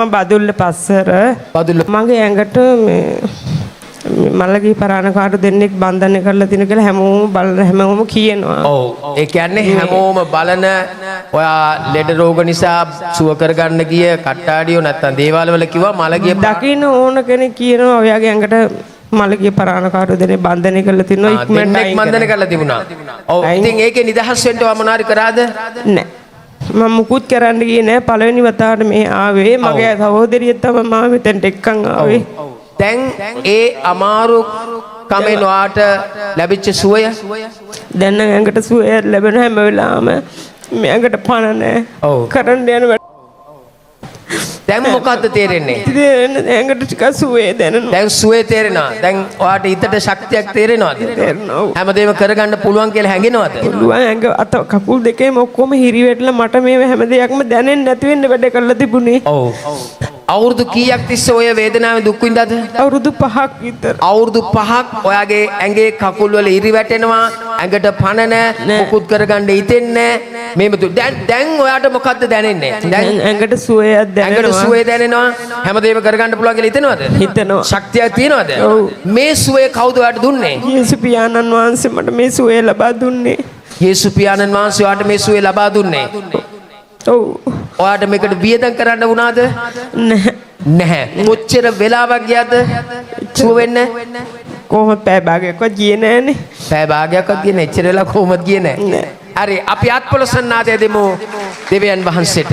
මම බදුල්ල පස්සර බදුල්ල මගේ ඇඟට මේ මල්ලගේ පරාණකාර දෙන්නෙක් බන්ධනය කරලා තින කියලා හැමෝම බලන හැමෝම කියනවා. ඔව් ඒ කියන්නේ හැමෝම බලන ඔයා ලෙඩ රෝග නිසා සුව කරගන්න ගිය කට්ටාඩියෝ නැත්තම් දේවාල වල කිව්වා මලගේ දකින්න ඕන කෙනෙක් කියනවා ඔයාගේ ඇඟට මල්ලගේ පරාණකාර දෙන්නෙක් බන්ධනය කරලා තිනවා ඉක්මනට දෙන්නෙක් බන්ධන කරලා තිබුණා. ඔව් ඉතින් ඒකේ නිදහස් වෙන්න මොනාරි කරාද? නෑ මම මුකුත් කරන්න ගියේ නෑ පළවෙනි වතාවට මේ ආවේ මගේ සහෝදරිය තමයි මාව මෙතෙන්ට එක්කන් ආවේ. දැන් ඒ අමාරු කමෙන් වාට ලැබිච්ච සුවය දැන් නම් ඇඟට සුවය ලැබෙන හැම වෙලාවම මේ ඇඟට පණ නැහැ කරන්න යන වැඩ දැන් මොකද්ද තේරෙන්නේ? ඇඟට ටිකක් සුවේ දැනෙනවා. දැන් සුවේ තේරෙනවා. දැන් ඔයාට හිතට ශක්තියක් තේරෙනවද? තේරෙනවා. හැමදේම කරගන්න පුළුවන් කියලා හැඟෙනවද? පුළුවන් ඇඟ අත කකුල් දෙකේම ඔක්කොම හිරි වැටලා මට මේ හැම දෙයක්ම දැනෙන්නේ නැති වෙන්න වැඩ කරලා තිබුණේ. ඔව්. අවුරුදු කීයක් තිස්සේ ඔය වේදනාවේ දුක් විඳලාද? අවුරුදු 5ක් විතර. අවුරුදු 5ක් ඔයාගේ ඇඟේ කකුල් වල ඉරි වැටෙනවා, ඇඟට පණ නැහැ, මොකුත් කරගන්න හිතෙන්නේ නැහැ. දැන් ඔයාට මොකද්ද දැනෙන්නේ? දැන් ඇඟට සුවයක් දැනෙනවා. ඇඟට සුවේ දැනෙනවා. හැමදේම කරගන්න පුළුවන් කියලා හිතෙනවද? හිතනවා. ශක්තියක් තියෙනවද? මේ සුවේ කවුද ඔයාට දුන්නේ? යේසුස් පියාණන් වහන්සේ මට මේ සුවේ ලබා දුන්නේ. යේසුස් පියාණන් වහන්සේ ඔයාට මේ සුවේ ලබා දුන්නේ. ඔව්. ඔයාට මේකට වියදම් කරන්න වුණාද? නැහැ. නැහැ. කොච්චර වෙලාවක් ගියාද සුව වෙන්න? කොහොමද පැය භාගයක්වත් ගියේ නැහනේ. පැය භාගයක්වත් ගියේ නැහැ. එච්චර වෙලා කොහොමද ගියේ නැහැ. හරි අපි අත්පොලසන්නාදය දෙමු දෙවියන් වහන්සේට.